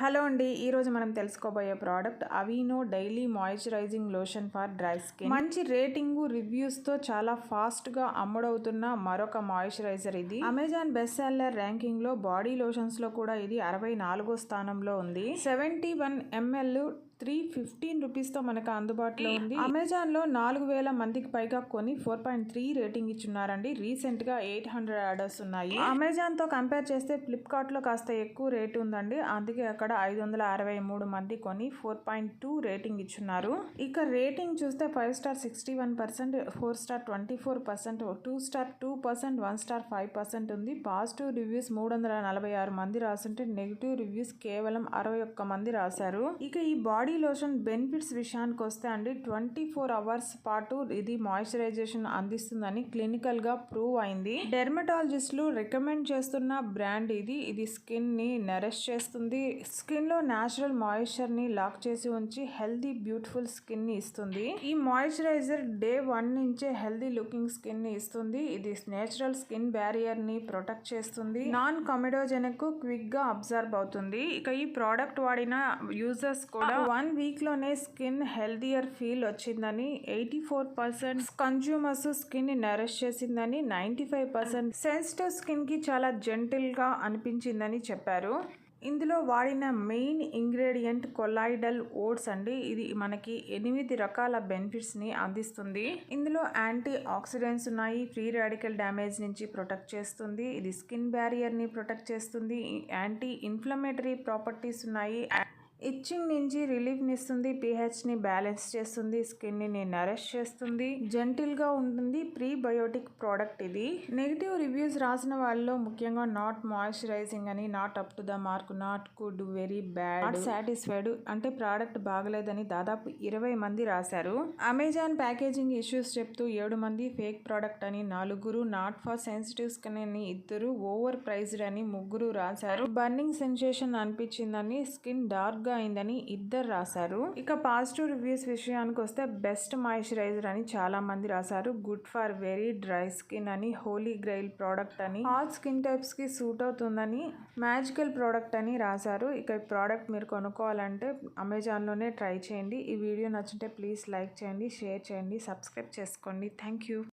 Hello అండి, ఈరోజు మనం తెలుసుకోబోయే product Aveeno daily moisturizing lotion for dry skin. మంచి రేటింగ్ రివ్యూస్తో చాలా ఫాస్ట్గా అమ్ముడవుతున్న మరొక మాయిశ్చరైజర్ ఇది. అమెజాన్ బెస్ట్ సెల్లర్ ర్యాంకింగ్లో బాడీ లోషన్స్లో కూడా ఇది 64వ స్థానంలో ఉంది. 71 ml 315 రూపీస్తో మనకు అందుబాటులో ఉంది. అమెజాన్లో 4000 మందికి పైగా కొని 4.3 రేటింగ్ ఇచ్చున్నారండి. రీసెంట్గా 800 ఆర్డర్స్ ఉన్నాయి. అమెజాన్తో కంపేర్ చేస్తే ఫ్లిప్కార్ట్లో కాస్త ఎక్కువ రేటు ఉందండి. అందుకే అక్కడ 563 మంది కొని 4.2 రేటింగ్ ఇచ్చున్నారు. ఇక రేటింగ్ చూస్తే 5 స్టార్ 61%, 4 స్టార్ 24%, 2 స్టార్ 2%, 1 స్టార్ 5% ఉంది. పాజిటివ్ రివ్యూస్ 346 మంది రాసుంటే నెగిటివ్ రివ్యూస్ కేవలం 61 మంది రాశారు. ఇక ఈ బాడీ లోషన్ బెనిఫిట్స్ విషయానికి వస్తే అండి 24 అవర్స్ పాటు ఇది మాయిశ్చరైజేషన్ అందిస్తుందని క్లినికల్ గా ప్రూవ్ అయింది. డెర్మటాలజిస్టులు రికమెండ్ చేస్తున్న బ్రాండ్ ఇది స్కిన్ ని నరిష్ చేస్తుంది. స్కిన్ లో నేచురల్ మాయిశ్చర్ ని లాక్ చేసి ఉంచి హెల్దీ బ్యూటిఫుల్ స్కిన్ ని ఇస్తుంది. ఈ మాయిశ్చరైజర్ డే 1 నుంచే హెల్దీ లుకింగ్ స్కిన్ ని ఇస్తుంది. ఇది నేచురల్ స్కిన్ బ్యారియర్ ని ప్రొటెక్ట్ చేస్తుంది. నాన్ కమెడోజెనిక్ క్విక్ గా అబ్జర్వ్ అవుతుంది. ఇక ఈ ప్రోడక్ట్ వాడిన యూజర్స్ కూడా 1 వీక్ లోనే స్కిన్ హెల్దియర్ ఫీల్ వచ్చిందని, 84% కన్జ్యూమర్స్ స్కిన్ ని నరిష్ చేసిందని, 95% సెన్సిటివ్ స్కిన్ కి చాలా జెంటిల్ గా అనిపించిందని చెప్పారు. ఇందులో వాడిన మెయిన్ ఇంగ్రీడియంట్ కొలాయిడల్ ఓట్స్ అండి. ఇది మనకి 8 రకాల బెనిఫిట్స్ ని అందిస్తుంది. ఇందులో యాంటీ ఆక్సిడెంట్స్ ఉన్నాయి. ఫ్రీ రాడికల్ డ్యామేజ్ నుంచి ప్రొటెక్ట్ చేస్తుంది. ఇది స్కిన్ బ్యారియర్ ని ప్రొటెక్ట్ చేస్తుంది. యాంటీ ఇన్ఫ్లమేటరీ ప్రాపర్టీస్ ఉన్నాయి. ఇచ్చింగ్ నుంచి రిలీఫ్ నిస్తుంది. pH ని బ్యాలెన్స్ చేస్తుంది. స్కిన్ ని నరిష్ చేస్తుంది. జెంటిల్ గా ఉంటుంది. ప్రీబయోటిక్ ప్రోడక్ట్ ఇది. నెగిటివ్ రివ్యూస్ రాసిన వాళ్ళలో ముఖ్యంగా నాట్ మాయిశ్చరైజింగ్ అని, not up to the mark, not good, very bad, not satisfied అంటే ప్రోడక్ట్ బాగలేదని దాదాపు 20 మంది రాశారు. అమెజాన్ ప్యాకేజింగ్ ఇష్యూస్ చెప్తూ 7 మంది, ఫేక్ ప్రోడక్ట్ అని 4, నాట్ ఫర్ సెన్సిటివ్ స్కిన్ అని 2, ఓవర్ ప్రైస్డ్ అని 3 రాశారు. బర్నింగ్ సెన్సేషన్ అనిపించిందని, స్కిన్ డార్క్ గా అయిందని 2 రాశారు. ఇక పాజిటివ్ రివ్యూస్ విషయానికి వస్తే బెస్ట్ మాయిశ్చరైజర్ అని చాలా మంది రాశారు. Good for very dry skin అని, హోలీ గ్రైల్ ప్రోడక్ట్ అని, ఆల్ స్కిన్ టైప్స్ కి సూట్ అవుతుందని, మ్యాజికల్ ప్రోడక్ట్ అని రాశారు. ఇక ఈ ప్రోడక్ట్ మీరు కొనుక్కోవాలంటే అమెజాన్ లోనే ట్రై చేయండి. ఈ వీడియో నచ్చితే ప్లీజ్ లైక్ చేయండి, షేర్ చేయండి, సబ్స్క్రైబ్ చేసుకోండి. Thank you.